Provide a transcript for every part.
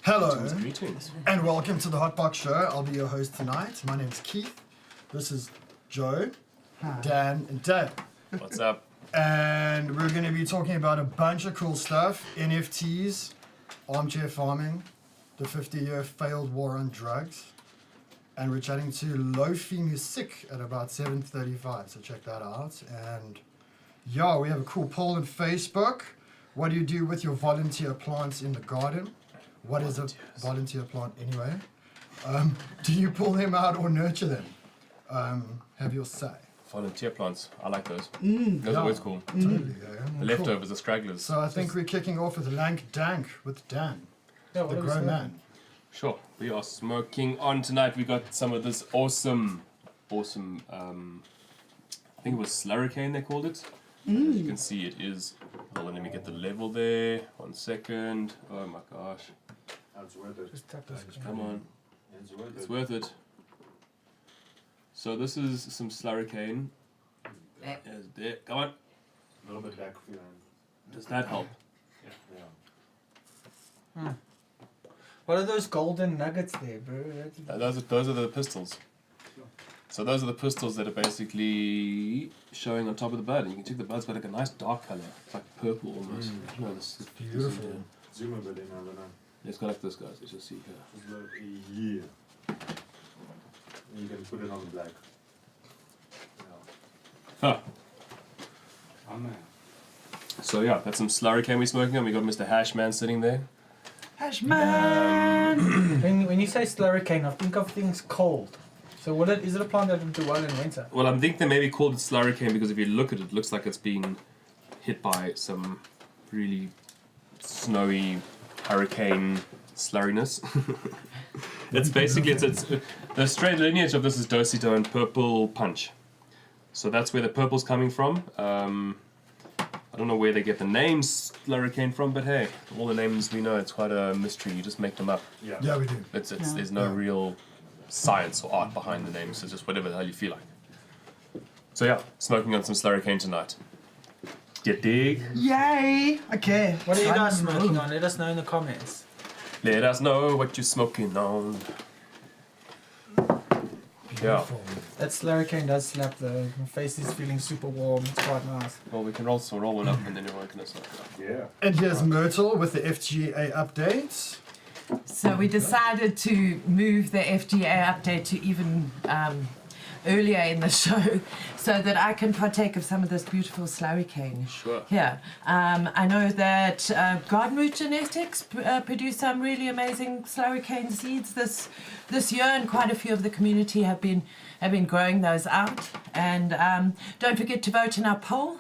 Hello, Greetings. and welcome to the Hotbox Show. I'll be your host tonight. My name's Keith. This is Joe, Dan, and Dad. What's up? And we're going to be talking about a bunch of cool stuff. NFTs, armchair farming, the 50-year failed war on drugs. And we're chatting to Loufi music at about 7:35, so check that out. And yeah, we have a cool poll on Facebook. What do you do with your volunteer plants in the garden? What is a volunteer plant anyway? Do you pull them out or nurture them? Have your say. Volunteer plants. I like those. Those are always cool. Totally, yeah. The Cool. leftovers, the stragglers. So I think we're kicking off with Lank Dank with Dan, Yeah, the grown man. Sure. We are smoking on tonight. We got some of this awesome, I think it was slurricane they called it. As you can see, it is. Hold on, let me get the level there. 1 second. Oh my gosh. That's worth it. Just tap this. Come on. It's worth It's it. worth it. So this is some slurricane. There's there. Come on. A little bit back for you. Does that help? Yeah. What are those golden nuggets there, bro? Those are the pistols. So those are the pistols that are basically showing on top of the bud. And you can check the bud's got like a nice dark color. It's like purple almost. You know, this Beautiful. Zoom a bit in, I don't know. Let's go like this, guys. Let's just see here. Just look, yeah. And you can put it on the black. Huh. Oh man. So yeah, that's some slurricane we're smoking on. We got Mr. Hashman sitting there. Hashman! when you say slurricane, I think of things cold. So is it a plant that would do well in winter? Well, I think they maybe called it slurricane because if you look at it, it looks like it's been hit by some really snowy hurricane slurriness. It's basically it's the straight lineage of this is Dosito and Purple Punch. So that's where the purple's coming from. I don't know where they get the name slurricane from, but hey, all the names we know, it's quite a mystery. You just make them up. Yeah. Yeah, we do. There's no real science or art behind the names. It's just whatever the hell you feel like. So yeah, smoking on some slurricane tonight. You dig? Yay! Okay. What are you guys smoking on? Let us know in the comments. Let us know what you're smoking on. Yeah. That slurricane does slap though. My face is feeling super warm. It's quite nice. Well, we can roll one up and then everyone can smoke it up. Yeah. And here's Myrtle with the FGA update. So we decided to move the FGA update to even earlier in the show so that I can partake of some of this beautiful slurricane. Sure. Here. I know that Garden Root Genetics produced some really amazing slurricane seeds this year, and quite a few of the community have been growing those out. And don't forget to vote in our poll.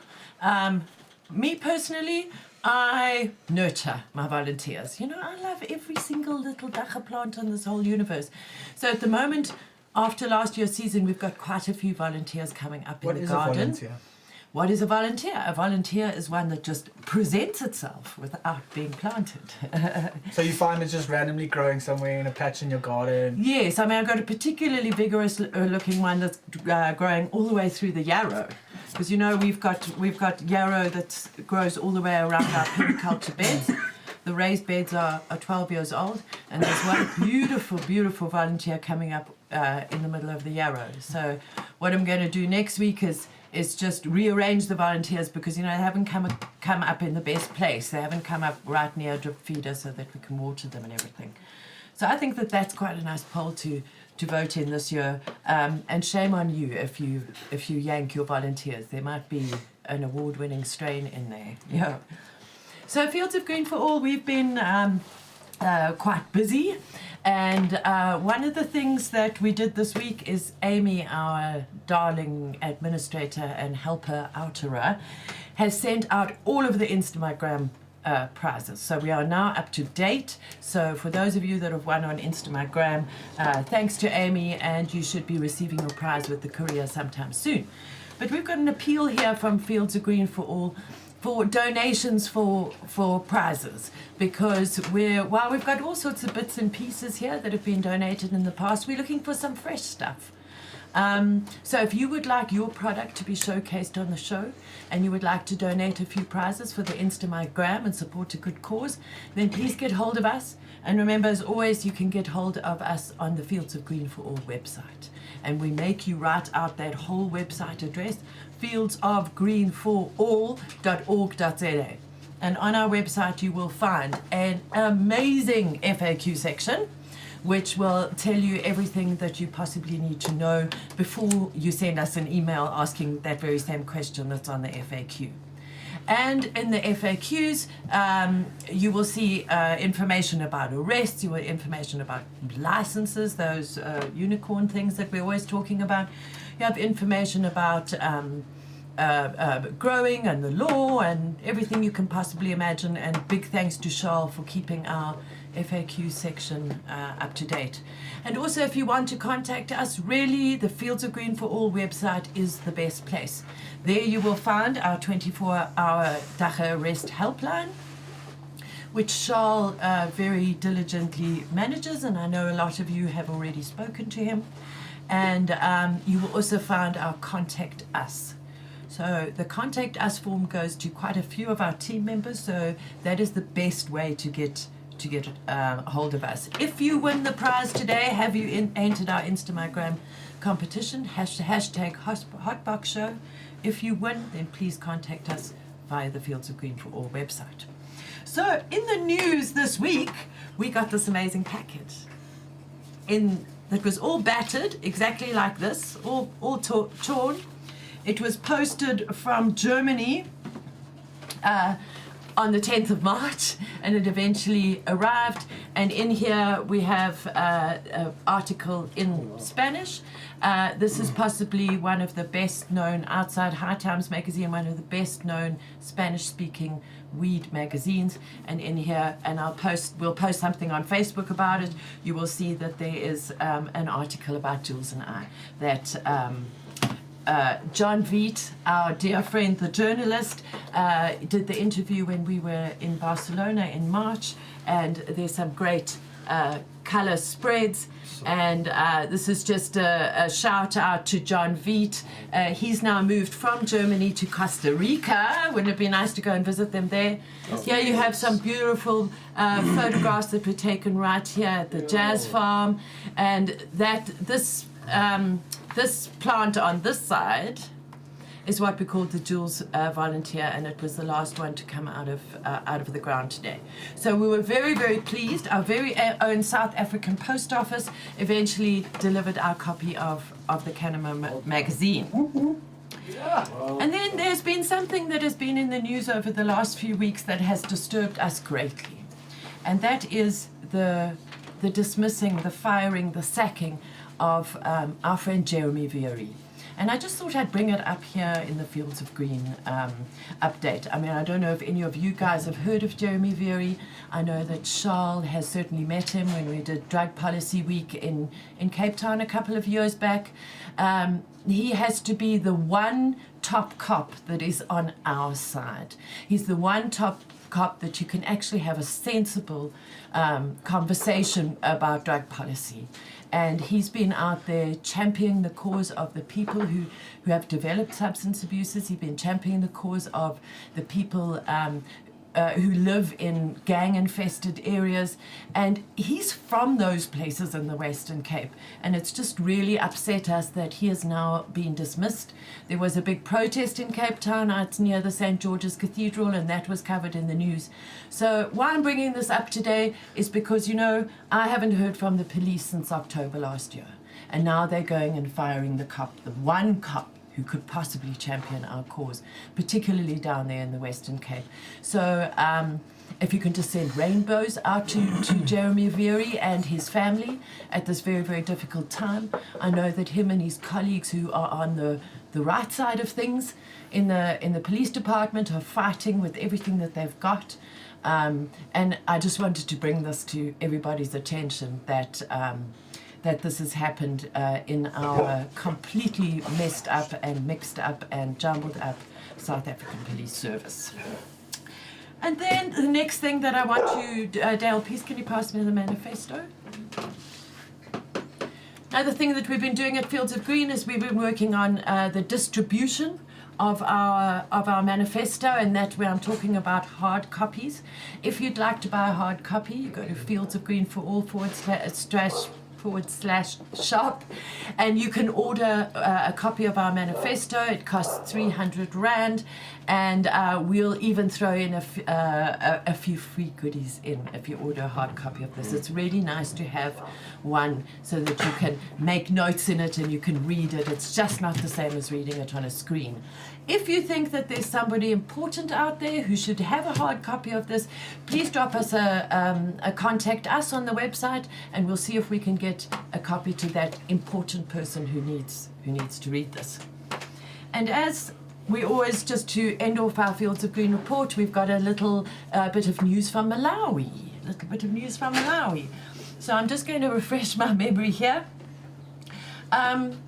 Me personally, I nurture my volunteers. You know, I love every single little dacha plant on this whole universe. So at the moment, after last year's season, we've got quite a few volunteers coming up in the garden. What is a volunteer? What is a volunteer? A volunteer is one that just presents itself without being planted. So you find it's just randomly growing somewhere in a patch in your garden? Yes, I mean, I've got a particularly vigorous looking one that's growing all the way through the yarrow. Because, you know, we've got yarrow that grows all the way around our permaculture beds. The raised beds are 12 years old, and there's one beautiful, beautiful volunteer coming up in the middle of the yarrow. So what I'm going to do next week is just rearrange the volunteers because, you know, they haven't come up in the best place. They haven't come up right near a drip feeder so that we can water them and everything. So I think that that's quite a nice poll to vote in this year. And shame on you if you yank your volunteers. There might be an award-winning strain in there. Yeah. So Fields of Green for All, we've been quite busy. And one of the things that we did this week is Amy, our darling administrator and helper outerer, has sent out all of the Instagram prizes. So we are now up to date. So for those of you that have won on Instagram, thanks to Amy, and you should be receiving your prize with the courier sometime soon. But we've got an appeal here from Fields of Green for All for donations for prizes, because while we've got all sorts of bits and pieces here that have been donated in the past, we're looking for some fresh stuff. So if you would like your product to be showcased on the show and you would like to donate a few prizes for the Instagram and support a good cause, then please get hold of us. And remember, as always, you can get hold of us on the Fields of Green for All website. And we make you write out that whole website address, fieldsofgreenforall.org.za. And on our website, you will find an amazing FAQ section, which will tell you everything that you possibly need to know before you send us an email asking that very same question that's on the FAQ. And in the FAQs, you will see information about arrests, you will information about licenses, those unicorn things that we're always talking about. You have information about growing and the law and everything you can possibly imagine. And big thanks to Charles for keeping our FAQ section up to date. And also, if you want to contact us, really the Fields of Green for All website is the best place. There you will find our 24-hour Dacha arrest helpline, which Charles very diligently manages, and I know a lot of you have already spoken to him. And you will also find our Contact Us. So the Contact Us form goes to quite a few of our team members, so that is the best way to get hold of us. If you win the prize today, have you entered our Instagram competition, hashtag Hotboxshow. If you win, then please contact us via the Fields of Green for All website. So in the news this week, we got this amazing package that was all battered, exactly like this, all torn. It was posted from Germany on the 10th of March, and it eventually arrived. And in here we have an article in Spanish. This is possibly one of the best known, outside High Times magazine, one of the best known Spanish-speaking weed magazines. And in here, and we'll post something on Facebook about it, you will see that there is an article about Jules and I that John Viet, our dear friend, the journalist, did the interview when we were in Barcelona in March, and there's some great color spreads. And this is just a shout out to John Viet. He's now moved from Germany to Costa Rica. Wouldn't it be nice to go and visit them there? Here you have some beautiful photographs that were taken right here at the Jazz Farm, and this plant on this side is what we called the Jules volunteer, and it was the last one to come out of the ground today. So we were very, very pleased. Our very own South African Post Office eventually delivered our copy of the Cannabis magazine. And then there's been something that has been in the news over the last few weeks that has disturbed us greatly, and that is the dismissing, the firing, the sacking of our friend Jeremy Vieri. And I just thought I'd bring it up here in the Fields of Green update. I mean, I don't know if any of you guys have heard of Jeremy Vieri. I know that Charles has certainly met him when we did Drug Policy Week in Cape Town a couple of years back. He has to be the one top cop that is on our side. He's the one top cop that you can actually have a sensible conversation about drug policy. And he's been out there championing the cause of the people who have developed substance abuses. He's been championing the cause of the people who live in gang-infested areas. And he's from those places in the Western Cape. And it's just really upset us that he has now been dismissed. There was a big protest in Cape Town. It's near the St. George's Cathedral, and that was covered in the news. So why I'm bringing this up today is because, you know, I haven't heard from the police since October last year. And now they're going and firing the cop, the one cop who could possibly champion our cause, particularly down there in the Western Cape. So if you can just send rainbows out to Jeremy Vieri and his family at this very, very difficult time. I know that him and his colleagues who are on the right side of things in the police department are fighting with everything that they've got. And I just wanted to bring this to everybody's attention that this has happened in our completely messed up and mixed up and jumbled up South African Police Service. And then the next thing that I want you, Dale, please can you pass me the manifesto? Other thing that we've been doing at Fields of Green is we've been working on the distribution of our manifesto, and that where I'm talking about hard copies. If you'd like to buy a hard copy, you go to Fields of Green for all /shop, and you can order a copy of our manifesto. It costs 300 Rand, and we'll even throw in a few free goodies in if you order a hard copy of this. It's really nice to have one so that you can make notes in it and you can read it. It's just not the same as reading it on a screen. If you think that there's somebody important out there who should have a hard copy of this, please drop us a contact us on the website, and we'll see if we can get a copy to that important person who needs to read this. And as we always, just to end off our Fields of Green report, we've got a little bit of news from Malawi. So I'm just going to refresh my memory here. I'm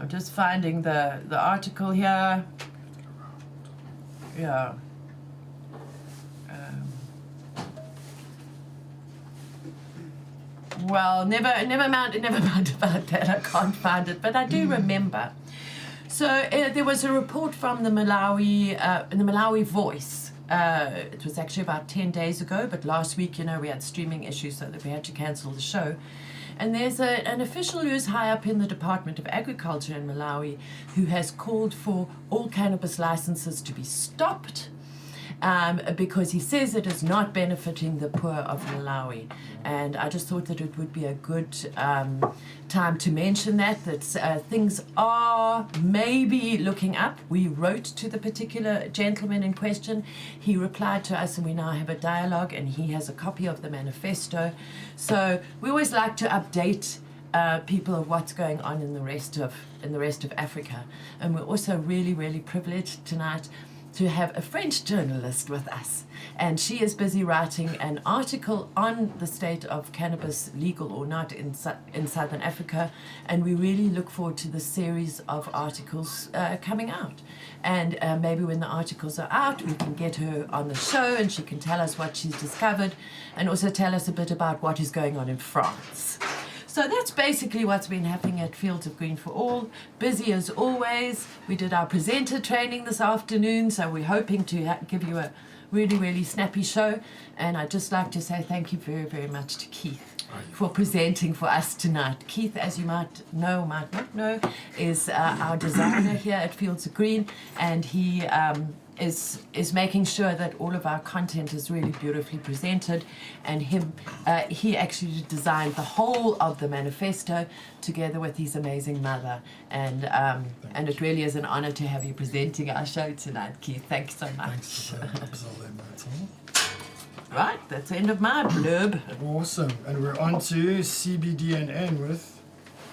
just finding the article here. Yeah. Well, never mind about that. I can't find it, but I do remember. So there was a report from the Malawi Voice. It was actually about 10 days ago, but last week, we had streaming issues, so that we had to cancel the show. And there's an official who's high up in the Department of Agriculture in Malawi who has called for all cannabis licenses to be stopped. Because he says it is not benefiting the poor of Malawi. And I just thought that it would be a good time to mention that things are maybe looking up. We wrote to the particular gentleman in question. He replied to us, and we now have a dialogue, and he has a copy of the manifesto. So we always like to update people of what's going on in the rest of Africa. And we're also really, really privileged tonight to have a French journalist with us, and she is busy writing an article on the state of cannabis, legal or not, in Southern Africa, and we really look forward to the series of articles coming out. And maybe when the articles are out, we can get her on the show and she can tell us what she's discovered, and also tell us a bit about what is going on in France. So that's basically what's been happening at Fields of Green for All. Busy as always. We did our presenter training this afternoon, so we're hoping to give you a really, really snappy show. And I'd just like to say thank you very, very much to Keith for presenting for us tonight. Keith, as you might know or might not know, is our designer here at Fields of Green, and he is making sure that all of our content is really beautifully presented, and he actually designed the whole of the manifesto together with his amazing mother, and it really is an honor to have you presenting our show tonight, Keith. Thanks so much. Thanks for that. Absolutely. Right, that's the end of my blurb. Awesome. And we're on to CBDNN with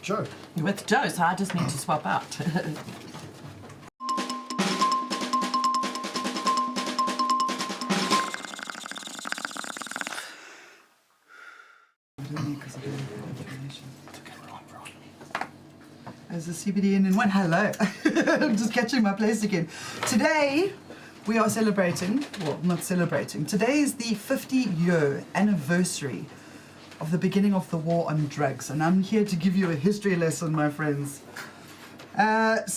Joe. With Joe, so I just need to swap out. As the CBDNN one, hello. I'm just catching my place again. Today, we are celebrating, well, not celebrating. Today is the 50-year anniversary of the beginning of the war on drugs. And I'm here to give you a history lesson, my friends.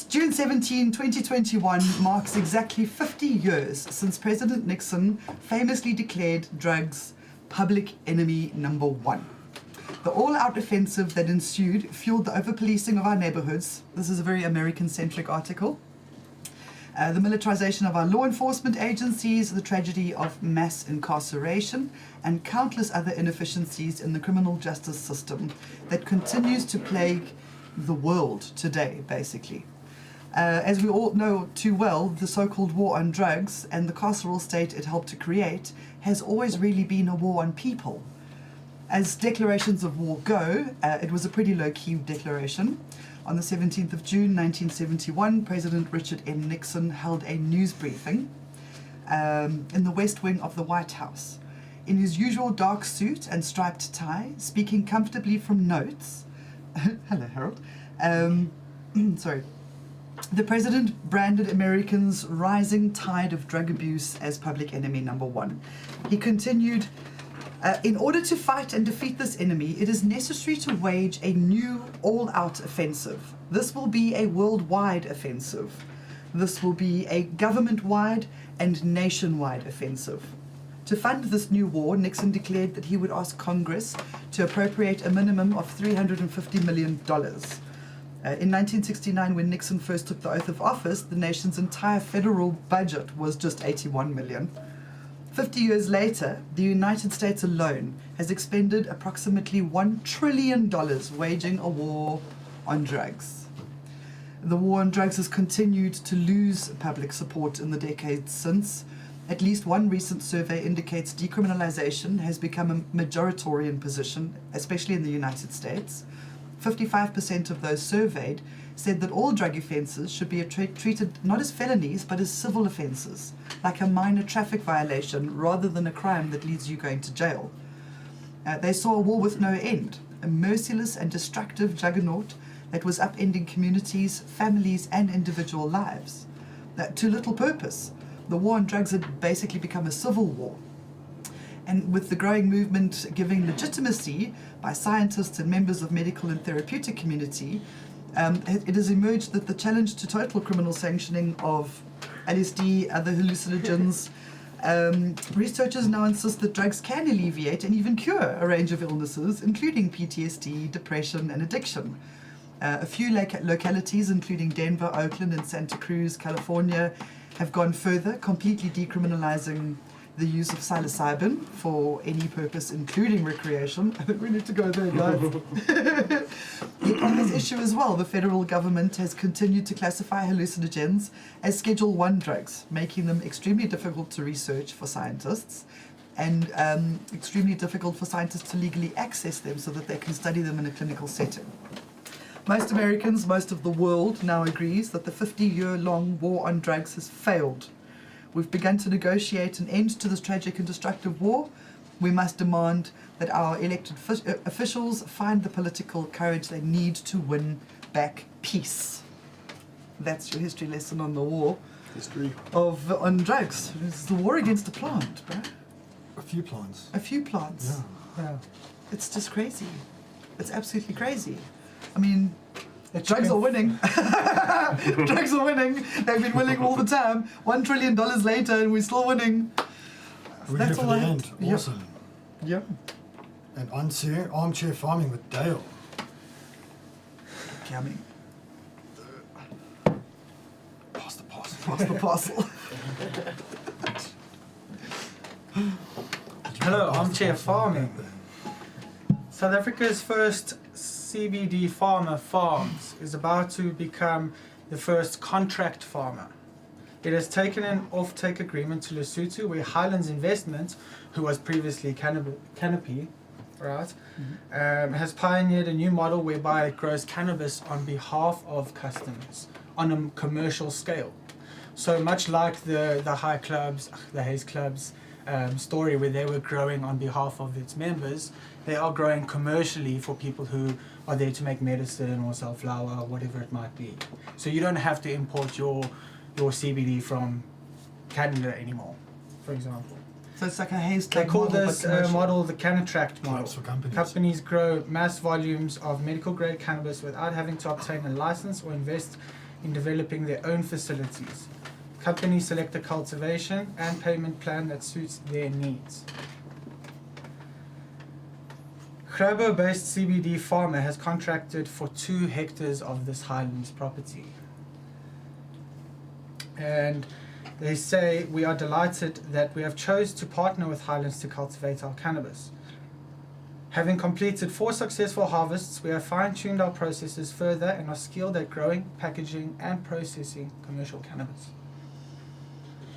June 17, 2021 marks exactly 50 years since President Nixon famously declared drugs public enemy number one. The all-out offensive that ensued fueled the over-policing of our neighborhoods. This is a very American-centric article. The militarization of our law enforcement agencies, the tragedy of mass incarceration, and countless other inefficiencies in the criminal justice system that continues to plague the world today, basically. As we all know too well, the so-called war on drugs and the carceral state it helped to create has always really been a war on people. As declarations of war go, it was a pretty low-key declaration. On the 17th of June 1971, President Richard M. Nixon held a news briefing in the West Wing of the White House. In his usual dark suit and striped tie, speaking comfortably from notes. Hello, Harold. Sorry. The president branded Americans' rising tide of drug abuse as public enemy number one. He continued, in order to fight and defeat this enemy, it is necessary to wage a new all-out offensive. This will be a worldwide offensive. This will be a government-wide and nationwide offensive. To fund this new war, Nixon declared that he would ask Congress to appropriate a minimum of $350 million. In 1969, when Nixon first took the oath of office, the nation's entire federal budget was just $81 million. 50 years later, the United States alone has expended approximately $1 trillion waging a war on drugs. The war on drugs has continued to lose public support in the decades since. At least one recent survey indicates decriminalization has become a majoritarian position, especially in the United States. 55% of those surveyed said that all drug offences should be treated not as felonies but as civil offences, like a minor traffic violation rather than a crime that leads you going to jail. They saw a war with no end, a merciless and destructive juggernaut that was upending communities, families and individual lives. To little purpose. The war on drugs had basically become a civil war. And with the growing movement giving legitimacy by scientists and members of medical and therapeutic community, it has emerged that the challenge to total criminal sanctioning of LSD, other hallucinogens, researchers now insist that drugs can alleviate and even cure a range of illnesses, including PTSD, depression, and addiction. A few localities, including Denver, Oakland, and Santa Cruz, California, have gone further, completely decriminalizing the use of psilocybin for any purpose, including recreation. I think we need to go there, guys. On this issue as well, the federal government has continued to classify hallucinogens as Schedule 1 drugs, making them extremely difficult to research for scientists and extremely difficult for scientists to legally access them so that they can study them in a clinical setting. Most Americans, most of the world now agrees that the 50-year-long war on drugs has failed. We've begun to negotiate an end to this tragic and destructive war. We must demand that our elected officials find the political courage they need to win back peace. That's your history lesson on the war on drugs. It's the war against a plant, bro. A few plants. A few plants. Yeah. It's just crazy. It's absolutely crazy. I mean, drugs are winning. Drugs are winning. They've been winning all the time. $1 trillion later, and we're still winning. We're That's here for all the I end. Yep. Awesome. Yep. And on to Armchair Farming with Dale. Yummy. Pass the parcel. Pass the parcel. Hello, Armchair Farming. South Africa's first CBD farmer farms is about to become the first contract farmer. It has taken an off-take agreement to Lesotho, where Highlands Investment, who was previously Canopy, right, has pioneered a new model whereby it grows cannabis on behalf of customers on a commercial scale. So much like the high clubs, the haze clubs story where they were growing on behalf of its members, they are growing commercially for people who are there to make medicine or sell flour or whatever it might be. So you don't have to import your CBD from Canada anymore, for example. So it's like a haze They club call model, this but commercial. model the Canatract model. Clubs for companies. Companies grow mass volumes of medical grade cannabis without having to obtain a license or invest in developing their own facilities. Companies select a cultivation and payment plan that suits their needs. Grabo-based CBD farmer has contracted for 2 hectares of this Highlands property. And they say, we are delighted that we have chose to partner with Highlands to cultivate our cannabis. Having completed 4 successful harvests, we have fine-tuned our processes further and are skilled at growing, packaging and processing commercial cannabis.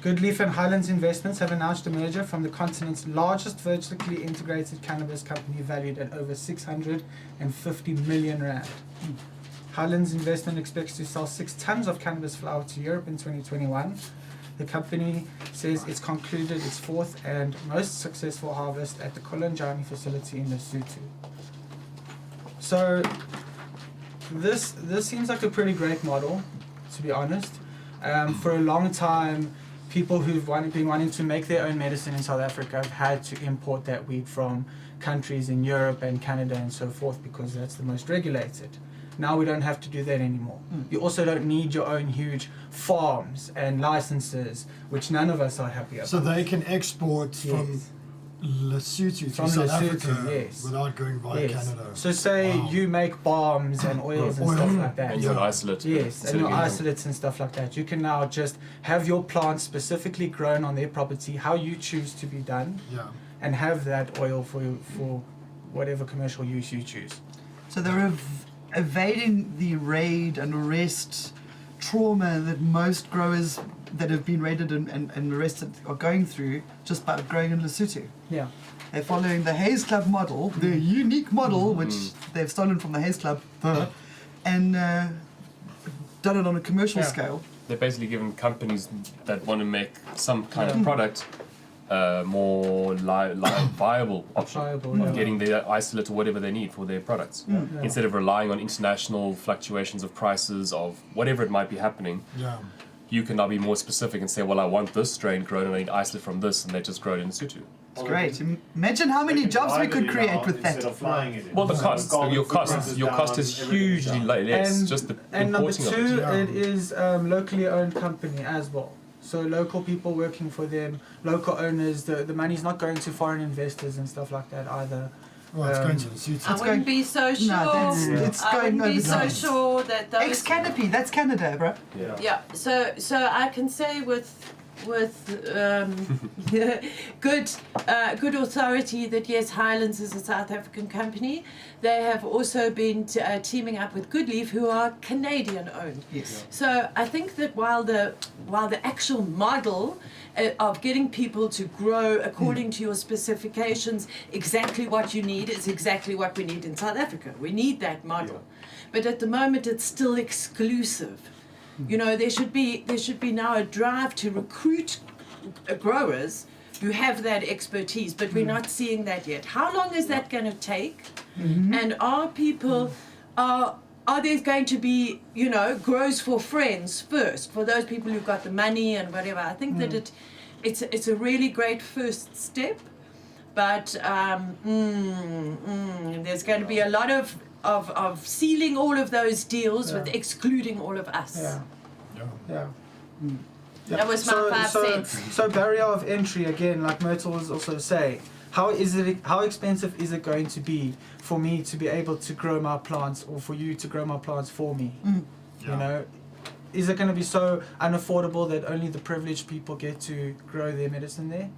Goodleaf and Highlands Investments have announced a merger from the continent's largest vertically integrated cannabis company valued at over 650 million rand. Highlands Investment expects to sell 6 tons of cannabis flower to Europe in 2021. The company says it's concluded its 4th and most successful harvest at the Kolonjani facility in Lesotho. So this seems like a pretty great model. to be honest. For a long time, people who've been wanting to make their own medicine in South Africa have had to import that weed from countries in Europe and Canada and so forth because that's the most regulated. Now we don't have to do that anymore. You also don't need your own huge farms and licenses, which none of us are happy about. So they can export from Yes. Lesotho to From South Lesotho, Africa yes. without going via Yes. Canada. So say Wow. you make balms and oils and Oil. stuff like that. And you're an isolate. Yes, instead and your of getting- isolates and stuff like that. You can now just have your plants specifically grown on their property, how you choose to be done, Yeah. and have that oil for whatever commercial use you choose. So they're evading the raid and arrest trauma that most growers that have been raided and arrested are going through just by growing in Lesotho. Yeah. They're following the Hayes Club model, the unique model, which they've stolen from the Hayes Club, and done it on a commercial Yeah. scale. They're basically giving companies that want to make some kind of product more viable option Viable, of yeah. getting their isolate or whatever they need for their products. Yeah. Instead of relying on international fluctuations of prices of whatever it might be happening, Yeah. you can now be more specific and say, well, I want this strain grown and I need isolate from this, and they just grow it in Lesotho. It's great. Imagine how many jobs we could create with Instead that. of flying it in. Well, the So cost, carbon your footprint cost is down, everything hugely down. less. And- Just the And number importing of two, it. Yeah. it is locally owned company as well. So local people working for them, local owners. The money's not going to foreign investors and stuff like that either. Well, it's Um, going to Lesotho. I wouldn't be so sure. it's I going wouldn't be so overseas. sure that those. Ex-Canopy, that's Canada, bro. Yeah. Yeah. So I can say with good authority that yes, Highlands is a South African company. They have also been teaming up with Goodleaf, who are Canadian owned. Yes. So I think that while the actual model of getting people to grow according to your specifications, exactly what you need is exactly what we need in South Africa. We need that model, but at the moment it's still exclusive. You know, there should be now a drive to recruit growers who have that expertise, but we're not seeing that yet. How long is that going to take? And are people are there going to be, you know, grows for friends first for those people who've got the money and whatever? I think that it's a really great first step, but there's going to be a lot of sealing all of those deals with excluding all of us. Yeah. Yeah. That was my 5 cents. So barrier of entry again, like Myrtle was also saying, how expensive is it going to be for me to be able to grow my plants, or for you to grow my plants for me? You know, is it going to be so unaffordable that only the privileged people get to grow their medicine there?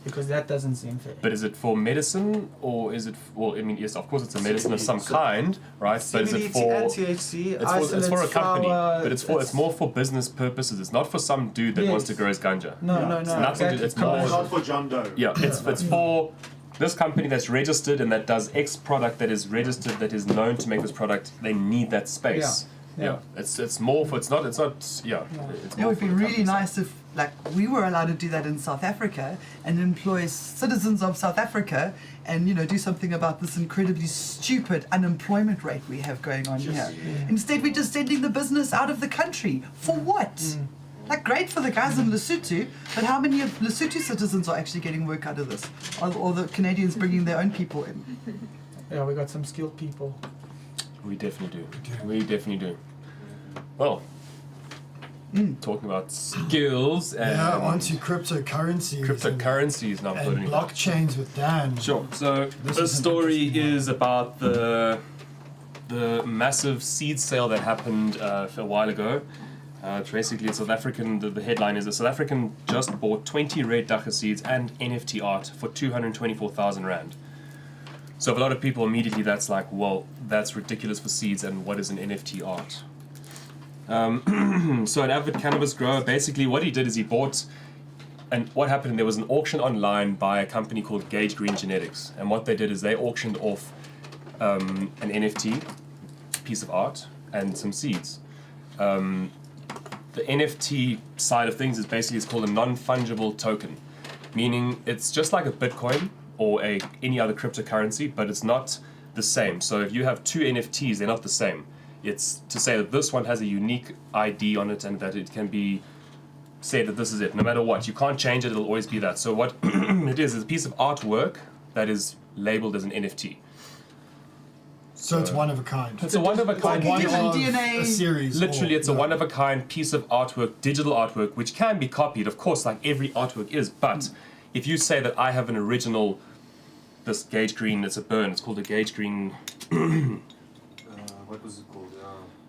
Because that doesn't seem fair. But is it for medicine, or is it? Well, I mean, yes, of course, it's a medicine of some kind, right? But is it CBD for? and THC, It's for a company, flower, but it's more for business purposes. It's not for some dude that wants to Yes. grow his ganja. No, no, It's no. nothing to- Exactly. it's more- It's not for John Doe. Yeah, it's for this company that's registered and that does X product that is registered, that is known to make this product. They need that space. Yeah. It's more for it's not It's It more would for be the really company side. nice if, like, we were allowed to do that in South Africa and employ citizens of South Africa and, you know, do something about this incredibly stupid unemployment rate we have going on here. Instead, we're just sending the business out of the country. For what? Like, great for the guys in Lesotho, but how many of Lesotho citizens are actually getting work out of this? Or the Canadians bringing their own people in? Yeah, we got some skilled people. We definitely do. We definitely do. Well, talking about skills and Yeah, onto cryptocurrencies. cryptocurrencies now. and floating about. blockchains with Dan. Sure. So This this is an story interesting one. is about the massive seed sale that happened a while ago. Basically, in South African, the headline is a South African just bought 20 red dacha seeds and NFT art for 224,000 rand. So for a lot of people, immediately that's like, well, that's ridiculous for seeds, and what is an NFT art? So an avid cannabis grower, basically what he did is he bought, and what happened, there was an auction online by a company called Gage Green Genetics, and what they did is they auctioned off an NFT piece of art and some seeds. The NFT side of things is basically, it's called a non-fungible token, meaning it's just like a Bitcoin or any other cryptocurrency, but it's not the same. So if you have two NFTs, they're not the same. It's to say that this one has a unique ID on it and that it can be said that this is it, no matter what. You can't change it, it'll always be that. So what it is a piece of artwork that is labeled as an NFT. So it's one of a kind. It's a one of a kind. like One of DNA. a series. Literally, or- it's a one of a kind piece of artwork, digital artwork, which can be copied, of course, like every artwork is. But if you say that I have an original, this Gauge Green, it's a burn. It's called a Gauge Green. What was it called?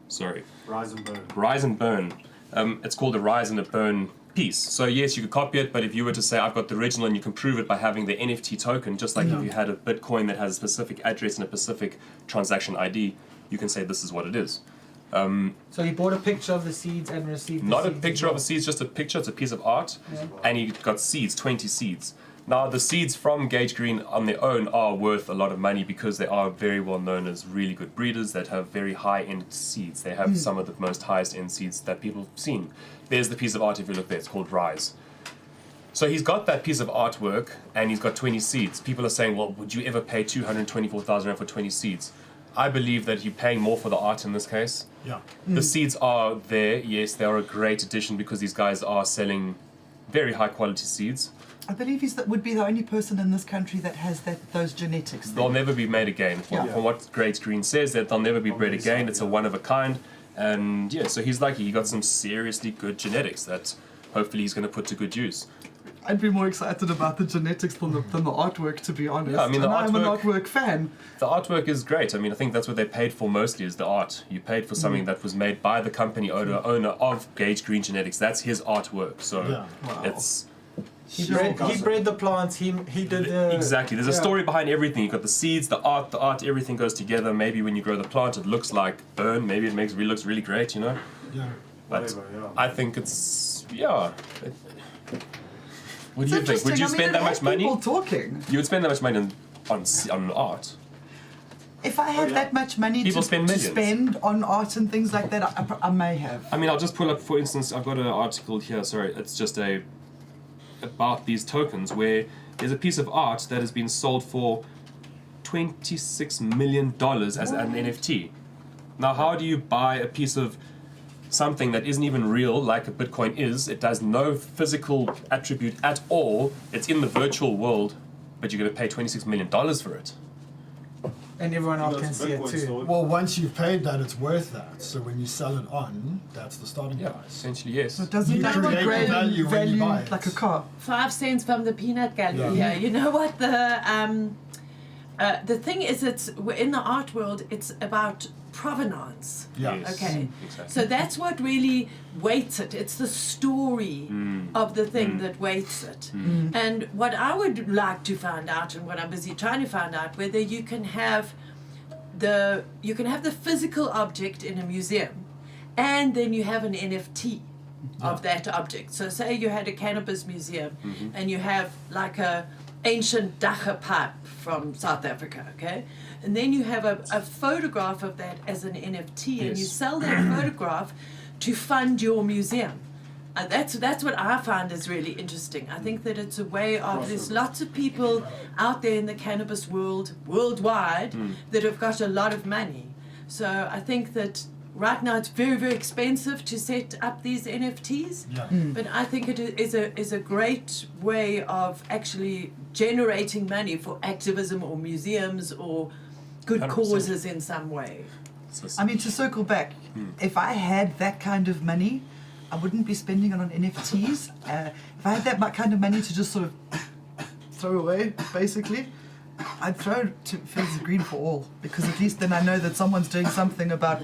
Sorry, Rise and Burn. Rise and Burn. It's called a Rise and a Burn piece. So yes, you could copy it, but if you were to say I've got the original, and you can prove it by having the NFT token, just like if you had a Bitcoin that has a specific address and a specific transaction ID, you can say this is what it is. So he bought a picture of the seeds and received the Not a seeds as picture of well. a seed, just a picture. It's a piece of art, Yeah. and he got seeds, 20 seeds. Now the seeds from Gauge Green on their own are worth a lot of money because they are very well known as really good breeders that have very high end seeds. They have some of the most highest end seeds that people have seen. There's the piece of art if you look there, it's called Rise. So he's got that piece of artwork and he's got 20 seeds. People are saying, well, would you ever pay 224,000 Rand for 20 seeds? I believe that you're paying more for the art in this case. Yeah. The seeds are there, yes, they are a great addition because these guys are selling very high quality seeds. I believe would be the only person in this country that has those genetics. They'll never be made again. Yeah. From what Gauge Green says, that they'll never be bred again. It's a one of a kind. And yeah, so he's lucky. He got some seriously good genetics that hopefully he's going to put to good use. I'd be more excited about the genetics than the artwork, to be honest. Yeah, I mean, the I'm an artwork- artwork fan. The artwork is great. I mean, I think that's what they paid for mostly is the art. You paid for something that was made by the company owner of Gauge Green Genetics. That's his artwork. So Yeah. Wow. it's He bred the plants. He did the exactly. There's a yeah. story behind everything. You've got the seeds, the art, everything goes together. Maybe when you grow the plant, it looks like burn. Maybe it looks really great, you know. Yeah. But Whatever, yeah. I think it's what do you It's think? Would interesting. you I mean, spend that it much has money? people talking. You would spend that much money on art. If I had yeah. that much money People to spend millions. spend on art and things like that, I may have. I mean, I'll just pull up, for instance, I've got an article here. Sorry, it's just about these tokens where there's a piece of art that has been sold for $26 million as an NFT. Now, how do you buy a piece of something that isn't even real, like a Bitcoin is? It has no physical attribute at all. It's in the virtual world, but you're going to pay $26 million for it. and everyone else That's can see it Bitcoin too. store. Well, once you've paid that, it's worth that. So when you sell it on, that's the starting Yeah, price. essentially, yes. So doesn't You that create upgrade value when you buy it. like a car? 5 cents from the peanut gallery Yeah. here. You know what the thing is? It's in the art world. It's about provenance. Yeah. Yes, Okay. exactly. So that's what really weights it. It's the story of the thing that weights it. And what I would like to find out, and what I'm busy trying to find out, whether you can have the physical object in a museum, and then you have an NFT of that object. So say you had a cannabis museum, and you have like a ancient dacha pipe from South Africa, okay? And then you have a photograph of that as an NFT, and you Yes. sell that photograph to fund your museum. That's what I find is really interesting. I think that it's a way of, there's lots of people out there in the cannabis world, worldwide, that have got a lot of money. So I think that right now it's very, very expensive to set up these NFTs. Yeah. But I think it is a great way of actually generating money for activism or museums or good 100%. causes in some way. I mean, to circle back, if I had that kind of money, I wouldn't be spending it on NFTs. If I had that kind of money to just sort of throw away, basically, I'd throw it to Fields of Green for all, because at least then I know that someone's doing something about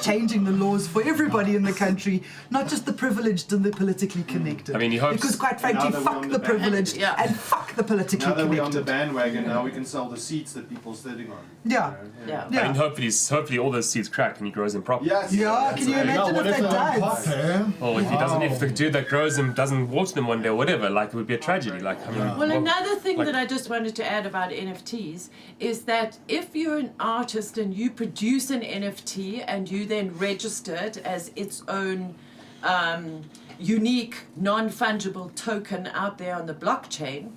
changing the laws for everybody in the country, not just the privileged and the politically connected. I mean, he hopes- because quite frankly, Now that we're fuck on the the privileged Yeah. and fuck the politically Now that we're on the connected. bandwagon, now we can sell the seeds that people are sitting on. Yeah. Yeah. Yeah. I mean, hopefully all those seeds crack and he grows them properly. Yes. Yeah, that's can you right. imagine No, what if if they they don't pop, died? eh? Or if he doesn't, if the dude that grows them doesn't water them one day or whatever, like it would be a tragedy. Like, I mean, Yeah. Well, what- another thing like- that I just wanted to add about NFTs is that if you're an artist and you produce an NFT and you then register it as its own unique, non-fungible token out there on the blockchain,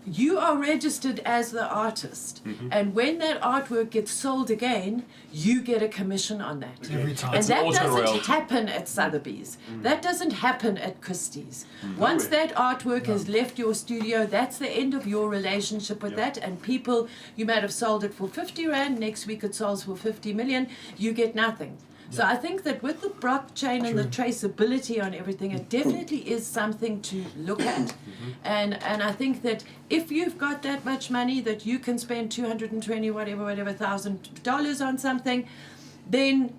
you are registered as the artist, and when that artwork gets sold again, you get a commission on that. Every time. And It's an that auto doesn't royalty. happen at Sotheby's. That doesn't happen at Christie's. Once that artwork has left your studio, that's the end of your relationship with that. And people, you might have sold it for 50 Rand, next week it sells for 50 million, you get nothing. So I think that with the blockchain and the traceability on everything, it definitely is something to look at. And I think that if you've got that much money that you can spend $220 thousand on something, then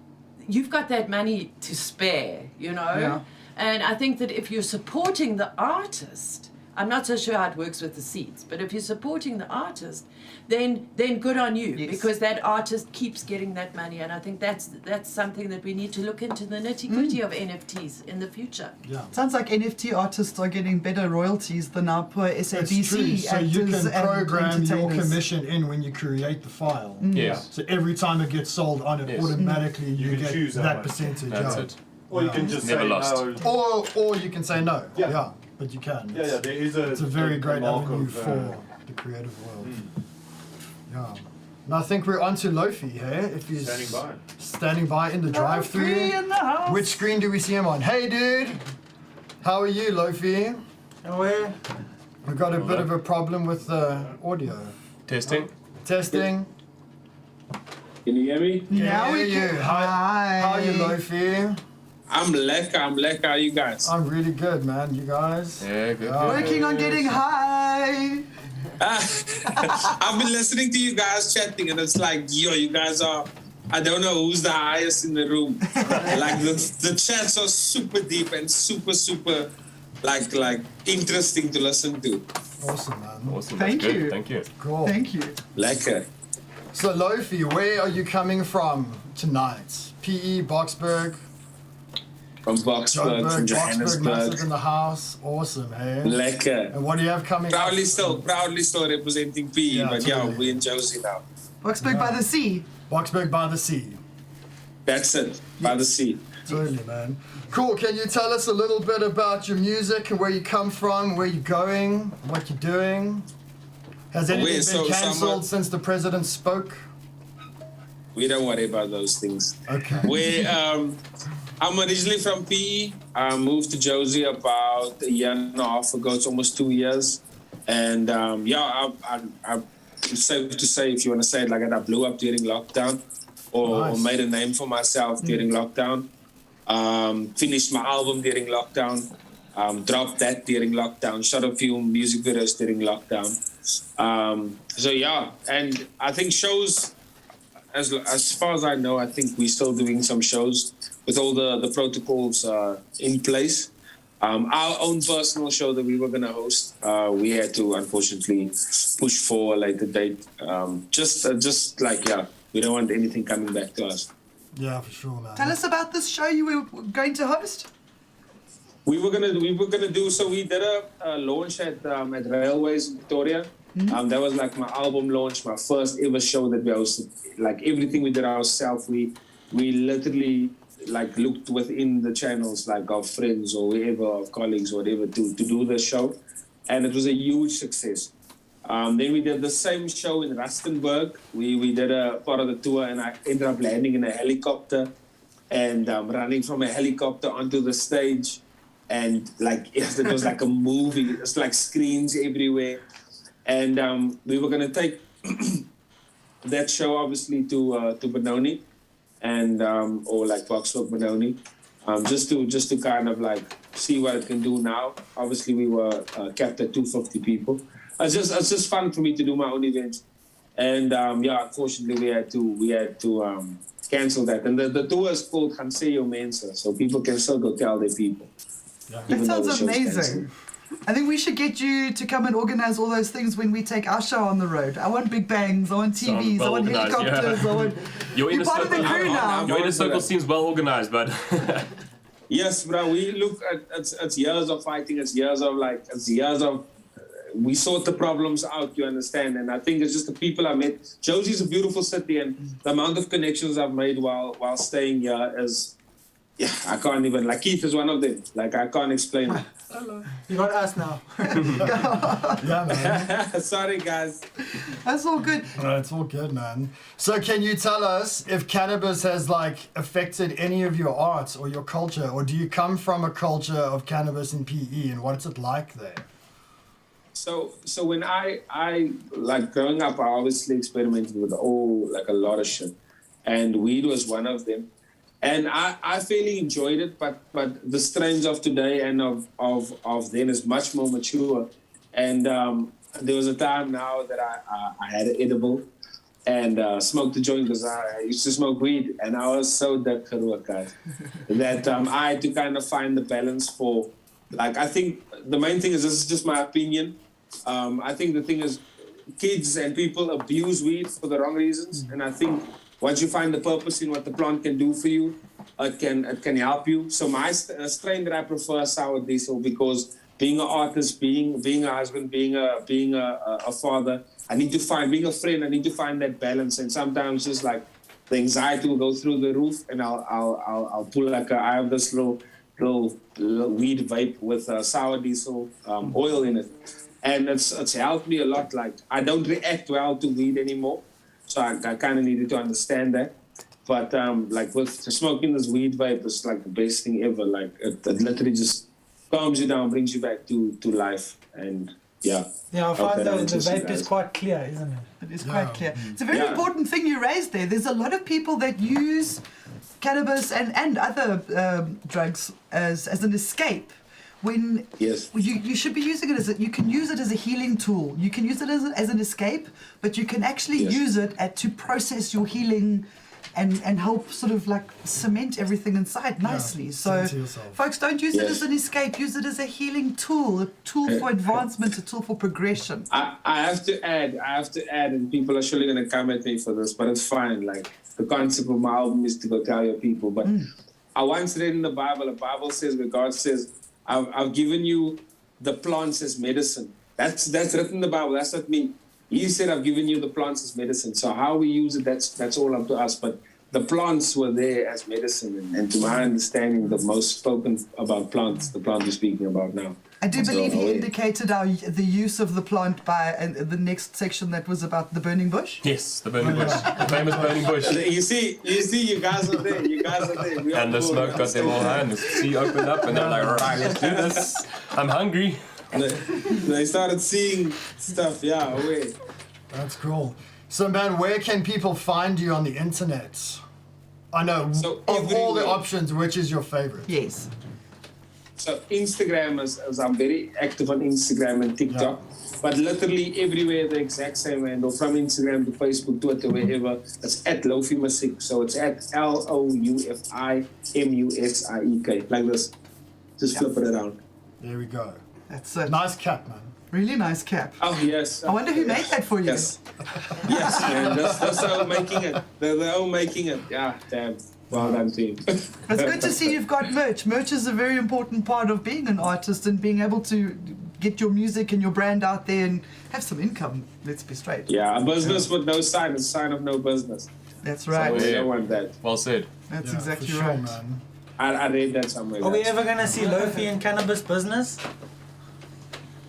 you've got that money to spare, you know. Yeah. And I think that if you're supporting the artist, I'm not so sure how it works with the seeds, but if you're supporting the artist, then good on you, Yes. because that artist keeps getting that money. And I think that's something that we need to look into, the nitty-gritty of NFTs in the future. Yeah. Sounds like NFT artists are getting better royalties than our poor It's true. SABC So you actors can and program your entertainers. commission in when you create the file. Yeah. So every time it gets sold on it, Yes. automatically you can get choose how that much. percentage. That's yeah. it. Or you can just Never say lost. no. Or you can say no. Yeah. But you can. Yeah, there is a. It's a very great mark avenue of, for the creative world. Yeah. And I think we're on to Loufi here. If he's Standing by. standing by in the Three drive-through. in the house. Which screen do we see him on? Hey, dude. How are you, Loufi? And where? We've got a bit of a problem with the audio. Testing. Testing. Can you hear me? Now Can we hear can. you. How are you, Loufi? I'm lekker. How you guys? I'm really good, man. You guys? Yeah, good. Yeah. Working on getting high. I've been listening to you guys chatting, and it's like, yo, you guys are. I don't know who's the highest in the room. Like the chats are super deep and super like interesting to listen to. Awesome, man. Awesome. Thank That's good. you. Thank you. Cool. Thank you. Lekker. So, Loufi, where are you coming from tonight? PE, Boksburg, From Boksburg, from Joburg, Boksburg, Johannesburg. massive in the house. Awesome, hey? Lekker. And what do you have coming up? Proudly still representing PE, Yeah, but yeah, totally. we in Josie now. Boksburg by the sea. Boksburg by the sea. That's it, by the sea. Totally, man. Cool. Can you tell us a little bit about your music and where you come from, where you're going, what you're doing? Has anything Wait, so been cancelled someone- since the president spoke? We don't worry about those things. Okay. I'm originally from PE. I moved to Josie about a year and a half ago. It's almost 2 years. And it's safe to say, if you want to say it like that, I blew up during lockdown or Nice. made a name for myself during lockdown. Finished my album during lockdown. Dropped that during lockdown. Shot a few music videos during lockdown. So yeah, and I think shows, as far as I know, I think we're still doing some shows with all the protocols in place. Our own personal show that we were going to host, we had to unfortunately push for a later date. Just like, yeah, we don't want anything coming back to us. Yeah, for sure, man. Tell us about this show you were going to host. We were gonna do, so we did a launch at Railways in Victoria. That was like my album launch, my first ever show that we hosted. Like everything we did ourselves, we literally like looked within the channels, like our friends or whoever, our colleagues or whatever, to do the show, and it was a huge success. Then we did the same show in Rustenburg. We did a part of the tour, and I ended up landing in a helicopter and running from a helicopter onto the stage. And like it was like a movie. It's like screens everywhere. And we were gonna take that show obviously to Benoni and or like Boksburg Benoni, just to kind of like see what it can do now. Obviously we were capped at 250 people. It's just fun for me to do my own events. And yeah, unfortunately we had to cancel that. And the tour is called Ganseo Mensa, so people can still go tell their people. That Even though the sounds show's amazing. I think we should get you to come and organize all those things when we take our show on the road. I want big bangs, I want TVs, I well want organized, helicopters, yeah. I want... Your We're inner part of the circle, crew now. your inner circle seems well organized, but Yes, bro. We look at it's years of fighting. It's years of we sort the problems out. You understand? And I think it's just the people I met. Josie's a beautiful city, and the amount of connections I've made while staying here is yeah, I can't even, like Keith is one of them. Like I can't explain it. You got us now. Yeah, man. Sorry guys. That's all good. It's all good, man. So can you tell us if cannabis has like affected any of your art or your culture, or do you come from a culture of cannabis in PE, and what's it like there? So when I like growing up, I obviously experimented with a lot of shit, and weed was one of them. And I fairly enjoyed it, but the strains of today and of then is much more mature. And there was a time now that I had an edible and smoked a joint because I used to smoke weed, and I was so that I had to kind of find the balance for, like, I think the main thing is, this is just my opinion. I think the thing is, kids and people abuse weed for the wrong reasons, and I think once you find the purpose in what the plant can do for you, it can help you. So my strain that I prefer is sour diesel, because being an artist, being a husband, being a father, I need to find, being a friend, I need to find that balance. And sometimes just like the anxiety will go through the roof, and I'll pull like I have this little weed vape with sour diesel oil in it, and it's helped me a lot. Like I don't react well to weed anymore. So I kind of needed to understand that. But like with smoking this weed vape, it's like the best thing ever. Like it literally just calms you down, brings you back to life. And yeah. Yeah, I find that the vape is quite clear, isn't it? It is quite clear. It's a very Yeah. important thing you raised there. There's a lot of people that use cannabis and other drugs as an escape. When Yes. you should be using it you can use it as a healing tool. You can use it as an escape, but you can actually Yes. use it to process your healing and help sort of like cement everything inside nicely. So send it to yourself. folks, don't use it Yes. as an escape, use it as a healing tool, a tool for advancement, a tool for progression. I have to add, and people are surely going to come at me for this, but it's fine. Like the concept of my album is to go tell your people. But I once read in the Bible says, where God says, I've given you the plants as medicine. That's written in the Bible. That's not me. He said, I've given you the plants as medicine. So how we use it, that's all up to us. But the plants were there as medicine. And to my understanding, the most spoken about plants, the plant we're speaking about now. I do So, believe he yeah. indicated the use of the plant by the next section that was about the burning bush. Yes, the burning bush. The famous burning bush. You see, you guys are there. We are And the cool. smoke got them all high, and the sea opened up, and they're like, right, let's do this. I'm hungry. They started seeing stuff. Yeah, wait. That's cool. So, man, where can people find you on the internet? I know, So of all the everywhere. options, which is your favorite? Yes. So Instagram is I'm very active on Instagram and TikTok, but literally everywhere the exact same handle, from Instagram to Facebook, Twitter, wherever. It's at Loufi Music. So it's at LOUFIMUSIEK, like this. Just flip it around. There we go. That's it. Nice cap, man. Really nice cap. Oh yes. I wonder who made that for you. Yes. Yes, man. That's how making it. They're all making it. Yeah, damn. Well done, team. It's good to see you've got merch. Merch is a very important part of being an artist and being able to get your music and your brand out there and have some income. Let's be straight. Yeah, a business with no sign is a sign of no business. That's right. So we yeah. don't want that. Well said. That's Yeah, exactly for sure, right. man. I read that somewhere. Are we guys. ever going to see Loufi in cannabis business?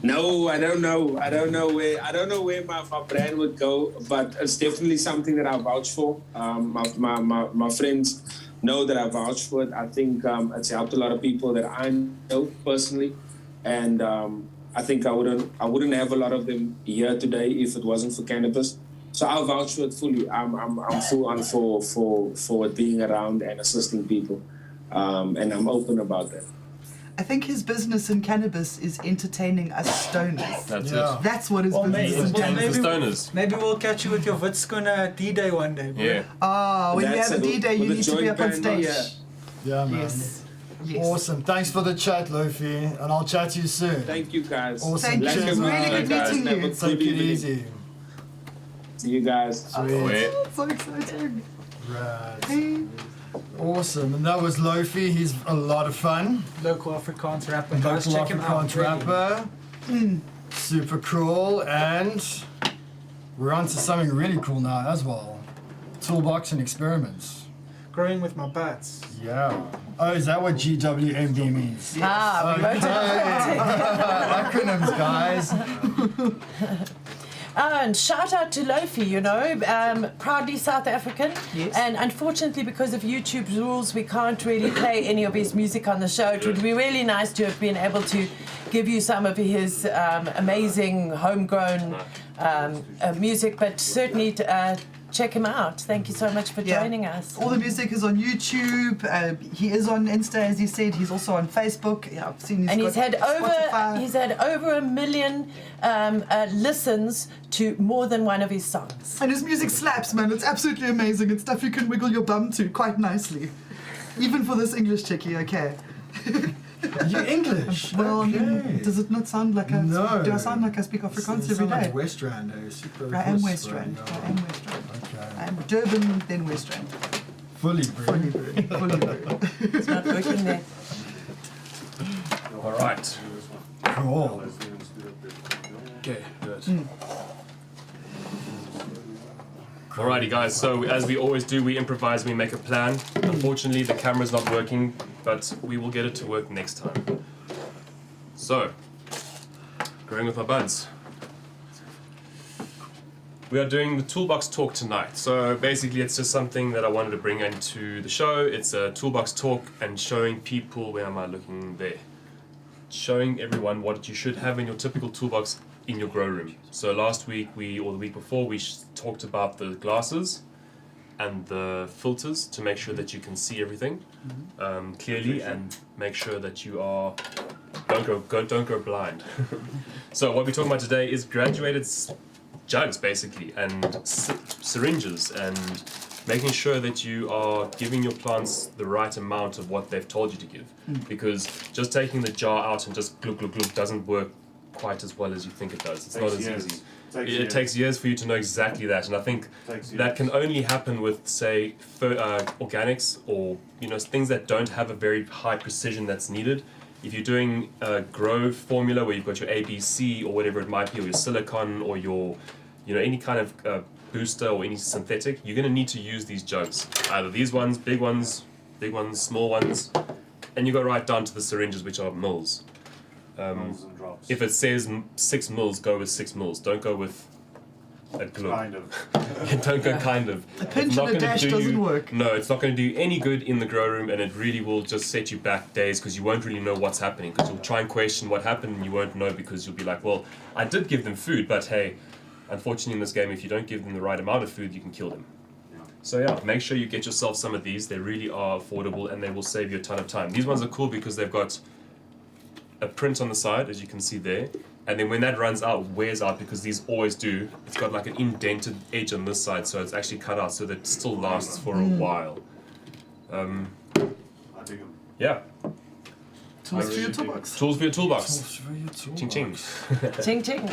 No, I don't know. I don't know where my brand would go, but it's definitely something that I vouch for. My friends know that I vouch for it. I think it's helped a lot of people that I know personally, and I think I wouldn't have a lot of them here today if it wasn't for cannabis. So I'll vouch for it fully. I'm full on for it being around and assisting people, and I'm open about that. I think his business in cannabis is entertaining us stoners. That's Yeah. That's what his Well, business maybe- is. well, Cannabis. it. The maybe- stoners. Maybe we'll catch you with your Witschooner D-Day one day. Bro. Yeah. When you That's have a it. D-Day, you With the need to be joint up on band, stage. Yeah, man. Yes. Yes. Awesome. Thanks for the chat, Loufi, and I'll chat to you soon. Thank you guys. Awesome. Thank you. Cheers, It's man. really good Guys, meeting have a you. good Take it evening. easy. See you guys. Sweet. So exciting. Right. Hey. Awesome. And that was Loufi. He's a lot of fun. Local Afrikaans rapper. Guys, Local check him out. Afrikaans rapper. Super cool. And we're on to something really cool now as well. Toolbox and experiments. Growing with my bats. Yeah. Oh, is that what GWMB means? Ah, we wrote it. Acronyms, guys. And shout out to Loufi, you know, proudly South African. Yes. And unfortunately, because of YouTube's rules, we can't really play any of his music on the show. It would be really nice to have been able to give you some of his amazing homegrown music, but certainly check him out. Thank you so much for joining us. All the music is on YouTube. He is on Insta, as he said. He's also on Facebook. Yeah, I've seen. He's had over 1 million listens to more than one of his songs. And his music slaps, man. It's absolutely amazing. It's stuff you can wiggle your bum to quite nicely, even for this English chickie. Okay. You English? Well, Okay. does it not sound like I? No. Do I sound like I speak Afrikaans every day? Like West Rand, super I am crisp, West Rand. yeah. I am West Rand. Okay. I'm Durban, then West Rand. Fully, bro. Fully brewed. Fully brewed. It's not working there. All right. Cool. Okay, good. Alrighty guys, so as we always do, we improvise, we make a plan. Unfortunately, the camera's not working, but we will get it to work next time. So, growing with my buds. We are doing the toolbox talk tonight. So basically it's just something that I wanted to bring into the show. It's a toolbox talk and showing people, where am I looking there? Showing everyone what you should have in your typical toolbox in your grow room. So last week or the week before, we talked about the glasses and the filters to make sure that you can see everything clearly and make sure that you are don't go blind. So what we're talking about today is graduated jugs basically and syringes and making sure that you are giving your plants the right amount of what they've told you to give, because just taking the jar out and just glug glug glug doesn't work quite as well as you think it does. It's not as easy. It takes years for you to know exactly that, and I think that can only happen with, say, organics or things that don't have a very high precision that's needed. If you're doing a grow formula where you've got your ABC or whatever it might be, or your silicon or your any kind of booster or any synthetic, you're going to need to use these jugs. Either these ones, big ones, small ones, and you go right down to the syringes, which are mils. If it says 6 mils, go with 6 mils. Don't go with a glue. Kind of. Don't go kind of. A pinch and a dash doesn't work. No, it's not going to do any good in the grow room, and it really will just set you back days because you won't really know what's happening. Because you'll try and question what happened, and you won't know because you'll be like, well, I did give them food, but hey, unfortunately in this game, if you don't give them the right amount of food, you can kill them. So yeah, make sure you get yourself some of these. They really are affordable, and they will save you a ton of time. These ones are cool because they've got a print on the side, as you can see there, and then when that runs out, wears out, because these always do, it's got like an indented edge on this side, so it's actually cut out so that it still lasts for a while. I dig 'em. Yeah, Tools for your toolbox. tools for your toolbox. Tools for your toolbox. Ching ching. Ching ching.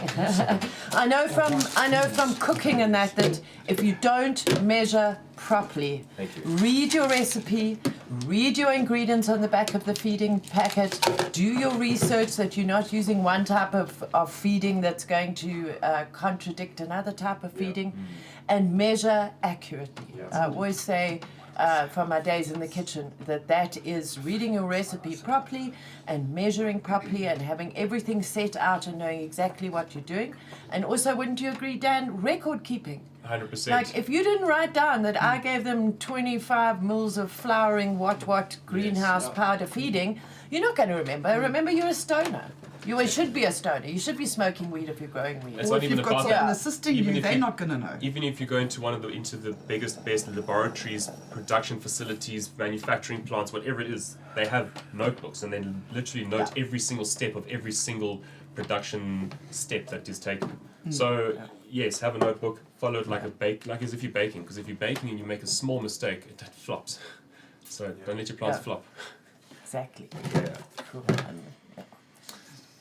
I know from cooking and that if you don't measure properly, Thank you. read your recipe, read your ingredients on the back of the feeding packet, do your research that you're not using one type of feeding that's going to contradict another type of feeding, and measure accurately. I always say, from my days in the kitchen, that is reading your recipe properly and measuring properly and having everything set out and knowing exactly what you're doing. And also, wouldn't you agree, Dan, record keeping? 100%. Like, if you didn't write down that I gave them 25 mils of flowering what greenhouse powder feeding, you're not going to remember. Remember, you're a stoner. You should be a stoner. You should be smoking weed if you're growing weed. It's Or not if even you've got about someone that. assisting Even you, if they're you- not going to know. Even if you go into into the biggest, best laboratories, production facilities, manufacturing plants, whatever it is, they have notebooks and they literally note every single step of every single production step that is taken. So yes, have a notebook, follow it like as if you're baking, because if you're baking and you make a small mistake, it flops. So don't let your plants flop. Exactly. Yeah. Cool.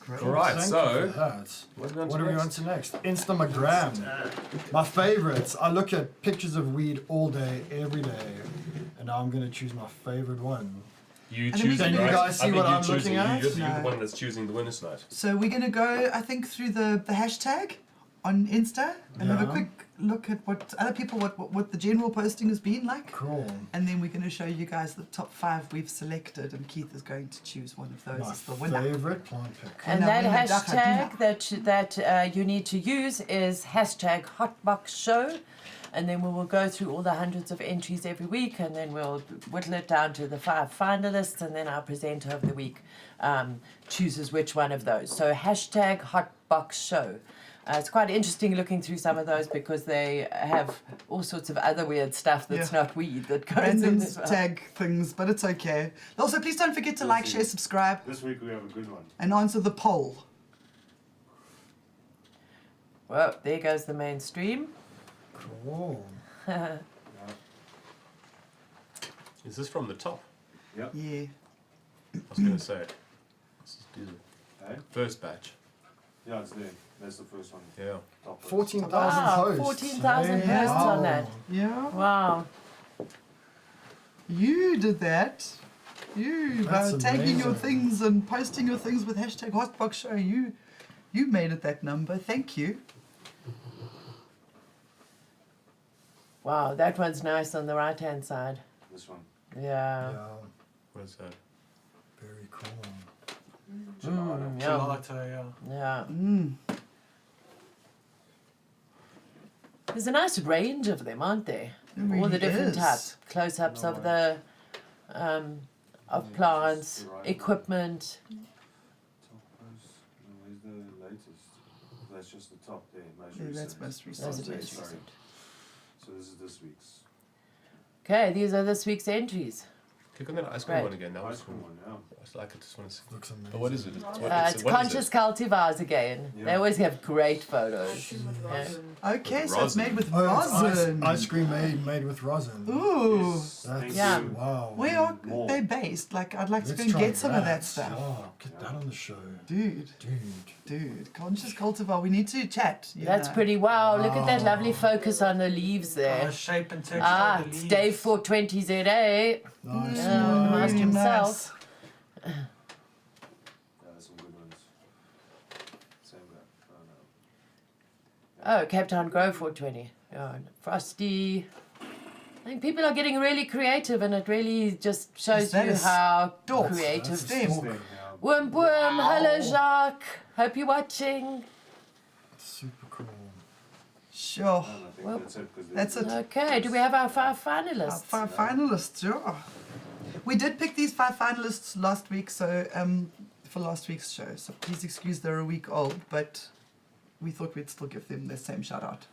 Great. All right, Thank so- you for that. What are What are we on to next? Instagram. My favorites. I look at pictures of weed all day, every day, and now I'm going to choose my favorite one. You And then we choosing, can- Can you right? guys see I think what you're I'm looking choosing. at? You're the No. one that's choosing the winner tonight. So we're going to go, I think, through the hashtag on Insta and have a Yeah. quick look at what other people, what the general posting has been like. Cool. And then we're going to show you guys the top 5 we've selected, and Keith is going to choose one of those My as the winner. favorite plant pick. And Now, that when the hashtag that you need to use is hashtag Hotboxshow. And then we will go through all the hundreds of entries every week, and then we'll whittle it down to the 5 finalists, and then our presenter of the week chooses which one of those. So hashtag Hotboxshow. It's quite interesting looking through some of those because they have all sorts of other weird stuff that's Yeah. not weed that goes in Random as well. tag things, but it's okay. Also, please don't forget to like, share, subscribe, This week we have a good one. and answer the poll. Well, there goes the mainstream. Cool. Yeah. Is this from the top? Yeah. I was going to say. Let's just do the Eh? first batch. Yeah, it's there. That's the first one. Yeah. Top first. 14,000 Wow, posts. 14,000 Hey, posts on wow. that. Yeah. Wow. You did that. You That's taking your amazing. things and posting your things with hashtag Hotboxshow. You made it that number. Thank you. Wow, that one's nice on the right-hand side. This one. Yeah. Yeah, What is that? very cool. Gelato. Yeah. Gelato, yeah. Yeah. Mm. There's a nice range of them, aren't there? It All the really different is. types. Close-ups of the of plants, equipment. Top post. No, where's the latest? That's just the top there. Most Yeah, that's recent. most recent. Those are Sorry. most recent. So this is this week's. Okay, these are this week's entries. Click on that ice cream Right. one again. That was Ice cream one, yeah. I like it. Just want to see. Looks amazing. Oh, what is it? It's, what, It's what is conscious it? cultivars again. Yeah. They always have great photos. Okay, With so it's made with rosin. Oh, it's rosin. ice cream made with rosin. Ooh. Yes, That's, thank Yeah. you. Wow. Where are More. they based? Like, I'd like to Let's go and try get some of that stuff. Oh, get that on the show. Dude, Dude. conscious cultivar. We need to chat. you That's know. pretty wow. Look at that Wow. lovely focus on the leaves there. Shape and texture Ah, of the it's leaves. day 420 ZA. Nice. Yeah, the one. master Really himself. Yeah, there's some good ones. Same that. Oh, no. Oh, Cape Town Grow 420. Yeah, Frosty. I think people are getting really creative, and it really just shows That you is how dope. creative. That's Stem. stalk. Same, yeah. Worm, hello Jacques. Hope you're watching. Super cool. Sure. And I think Well, that's it. 'Cause That's it. Okay, do we have our 5 Our finalists? 5 finalists, yeah. We did pick these 5 finalists last week, so for last week's show. So please excuse they're a week old, but we thought we'd still give them the same shout out.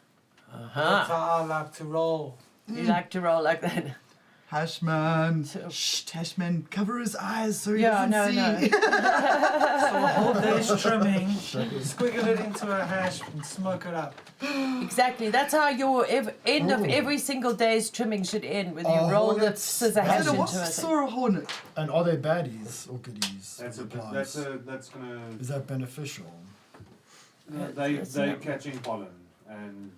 That's Uh-huh. how I like to roll. You like to roll like that? Hashman. So- Shh, Hashman, cover his eyes so he Yeah, doesn't no, see. no. So a whole day's trimming, squiggle it into a hash and smoke it up. Exactly. That's how your end of Ooh. every single day's trimming should end, with you Oh, roll the hornets. scissor Is hash it a into wasp it. or a hornet? And are they baddies or goodies? That's for a, the plants? that's gonna. Is that beneficial? They're not- catching pollen and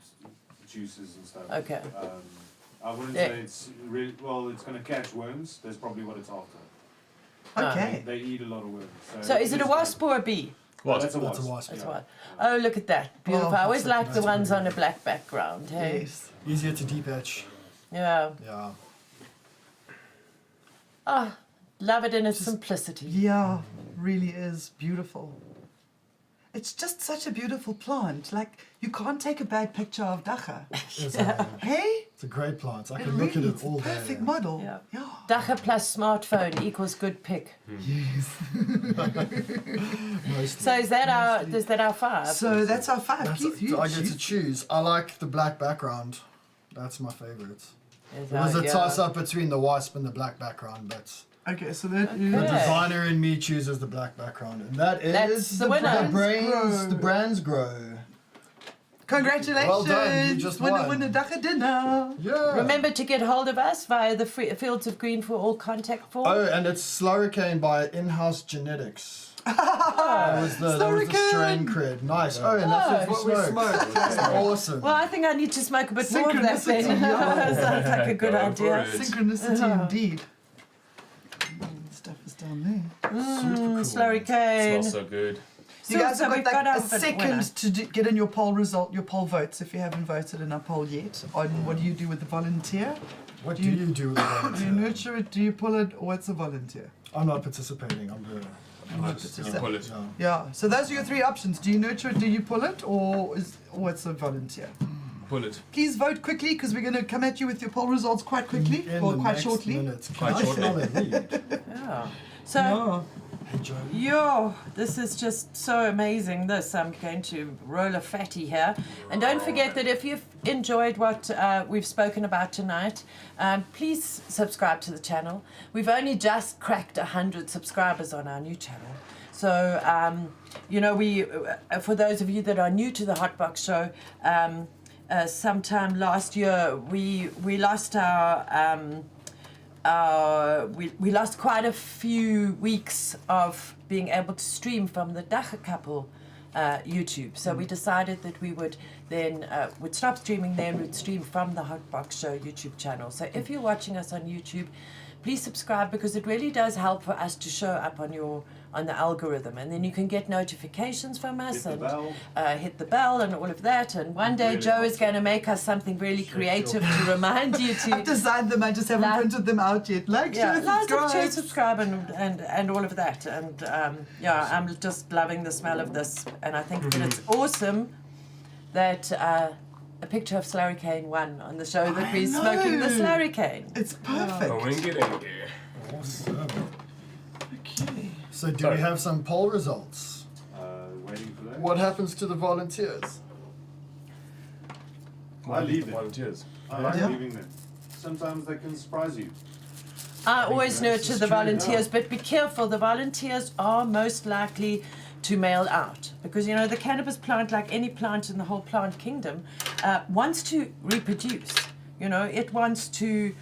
juices and stuff. Okay. I wouldn't Yeah. say it's really well. It's gonna catch worms. That's probably what it's after. Ah. Okay. They eat a lot of worms. So is it a it's wasp or a bee? What? That's a That's wasp. a wasp. That's yeah. what. Oh, look at that. Beautiful. Oh, I always that's like the pretty ones on a good. black background. Hey. Yes. Easier to deep etch. Yeah. Yeah. Ah, love it in its simplicity. Yeah, really is beautiful. It's just such a beautiful plant. Like, you can't take a bad picture of Dacha. Hey? It's a great plant. I It can look really at is it all a day. perfect model. Yeah. Yeah. Dacha plus smartphone equals good pick. Yes. Mostly. So is that our 5? So that's our 5. That's Keith, you I get to choose. choose. I like the black background. That's my favorite. Is It was our- a yeah. toss up between the wasp and the black background, but Okay, so that Okay. is... the Yeah. designer in me chooses the black background, and that is That's the winner. the brands grow. Congratulations! Well done, you just won. Winner Dacha dinner! Yeah. Remember to get hold of us via the Fields of Green for All contact form. Oh, and it's Slurricane by In-House Genetics. That was the strain cred. Nice. Oh, and that's Oh. what we smoked. Awesome. Well, I think I need to smoke a bit more of that then. Synchronicity, yeah. Sounds like a good Go idea. for it. Synchronicity indeed. Stuff is down there. Super cool. Slurricane. Smells so good. You guys have we've got like a our winner. second to get in your poll result, your poll votes if you haven't voted in our poll yet. On what do you do with the volunteer? What do you do with the Do you volunteer? nurture it? Do you pull it? Or what's a volunteer? I'm not participating. I'm the. You pull it. Yeah. Yeah. So those are your three options. Do you nurture it? Do you pull it? Or what's a volunteer? Pull it. Please vote quickly because we're going to come at you with your poll results quite quickly In or the quite next shortly. Minute. Quite Can I shortly. smell a weed? Yeah. So. Yeah. Hey, Joe. Yo, this is just so amazing. I'm going to roll a fatty here. And don't forget that if you've enjoyed what we've spoken about tonight, please subscribe to the channel. We've only just cracked 100 subscribers on our new channel. So, we, for those of you that are new to the Hotbox show, sometime last year we lost we lost quite a few weeks of being able to stream from the Dacha couple YouTube. So we decided that we would then would stop streaming there and would stream from the Hotbox Show YouTube channel. So if you're watching us on YouTube, please subscribe because it really does help for us to show up on the algorithm, and then you can get notifications from us Hit the bell. hit the bell and all of that. And one day Really Joe is going to make us something really creative to remind you I've to designed them. I just haven't printed them out yet. Like, share, subscribe. subscribe and all of that. And I'm just loving the smell of this, and I think that it's awesome that a picture of Slurricane won on the show that we're smoking the know. Slurricane. It's perfect. Oh, wingy dingy. Awesome. Okay. So do Sorry. we have some poll results? Waiting for that. What happens to the volunteers? I leave them. Volunteers. I like Yeah. leaving them. Sometimes they can surprise you. I always that's nurture the true, volunteers, yeah. but be careful. The volunteers are most likely to mail out because the cannabis plant, like any plant in the whole plant kingdom, wants to reproduce. It wants to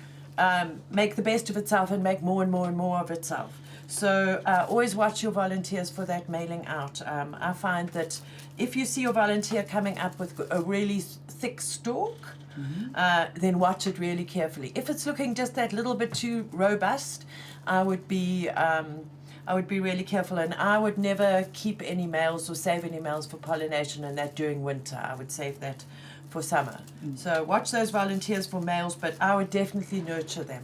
make the best of itself and make more and more and more of itself. So always watch your volunteers for that mailing out. I find that if you see your volunteer coming up with a really thick stalk, then watch it really carefully. If it's looking just that little bit too robust, I would be really careful, and I would never keep any males or save any males for pollination and that during winter. I would save that for summer. So watch those volunteers for males, but I would definitely nurture them.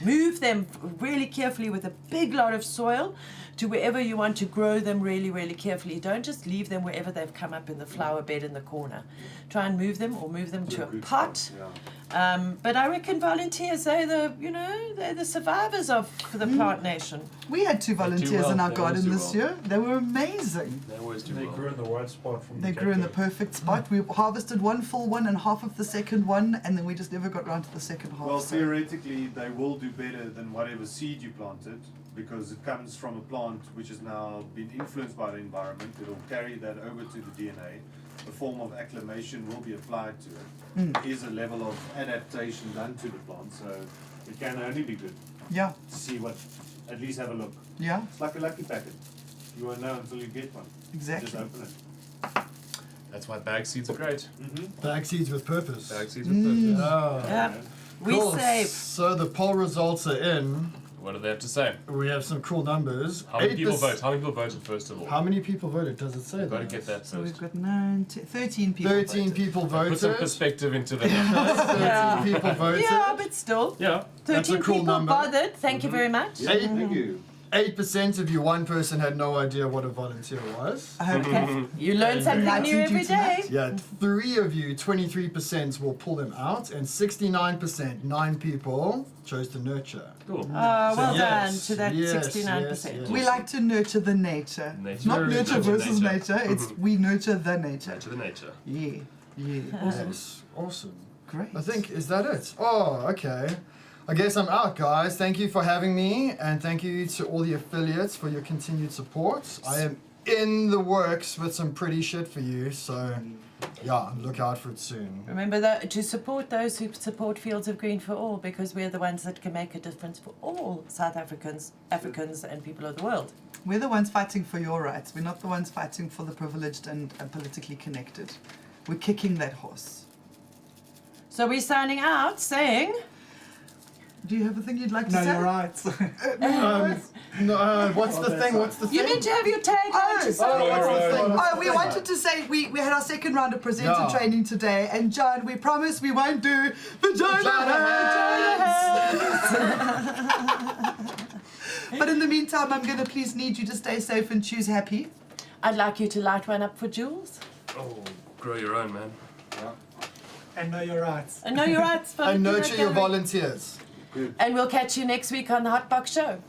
Move them really carefully with a big lot of soil to wherever you want to grow them really, really carefully. Don't just leave them wherever they've come up in the flower bed in the corner. Try and move them or move them to a pot. Yeah. But I reckon volunteers, they're the survivors of the plant nation. We had 2 volunteers well. in our They garden always do this well. year. They were amazing. They always do They well. grew in the right spot from They the grew in the get-go. perfect spot. We harvested one full one and half of the second one, and then we just never got round to the second half. Well, so- theoretically, they will do better than whatever seed you planted because it comes from a plant which has now been influenced by the environment. It'll carry that over to the DNA. A form of acclimation will be applied to it. There is a level of adaptation done to the plant, so it can only be good Yeah, to see what, at least have a look. yeah, It's like a lucky packet. You won't know until you get one. Just exactly. open it. That's why bag seeds are great. Bag seeds with purpose. Bag seeds are perfect. Oh. Yeah. We Cool. save. So the poll results are in. What do they have to say? We have some cool numbers. How many people 8%. vote? How many people voted first of all? How many people voted? Does it say You've got to that? get that So we've first. got 9, 13 people. 13 voted. people Put some voted. perspective into the numbers. 13 Yeah. people voted. Yeah, but still. Yeah. That's a 13 cool people number. bothered. Thank you very much. Eight- Thank you. 8% of you, one person had no idea what a volunteer was. I hope Okay. You learn something Nice new and every juicy day. nuts. Yeah, 3 of you, 23% will pull them out, and 69%, 9 people, chose to nurture. Cool. Well So done yes, to that yes, 69%. yes, we like to nurture the nature. Nature. Not Very nurture good. versus Nature. nature. It's we nurture the nature. Nature the nature. Yeah, yeah. Yes, awesome. Great. I think, is that it? Oh, okay. I guess I'm out, guys. Thank you for having me, and thank you to all the affiliates for your continued support. I am in the works with some pretty shit for you, so yeah, look out for it soon. Remember that to support those who support Fields of Green for All, because we're the ones that can make a difference for all South Africans, and people of the world. We're the ones fighting for your rights. We're not the ones fighting for the privileged and politically connected. We're kicking that horse. So we're signing out saying, Do you have a thing you'd like to No, say? you're right. No, what's the thing? What's the thing? You need to have your tag on to say. what's the thing? Oh, we wanted to say we had our second round of presenter Yeah. training today, and John, we promise we won't do vagina hands. But in the meantime, I'm gonna please need you to stay safe and choose happy. I'd like you to light one up for Jules. Oh, grow your own, man. And know your rights. I know you're right. And nurture your volunteers. And we'll catch you next week on the Hotbox Show.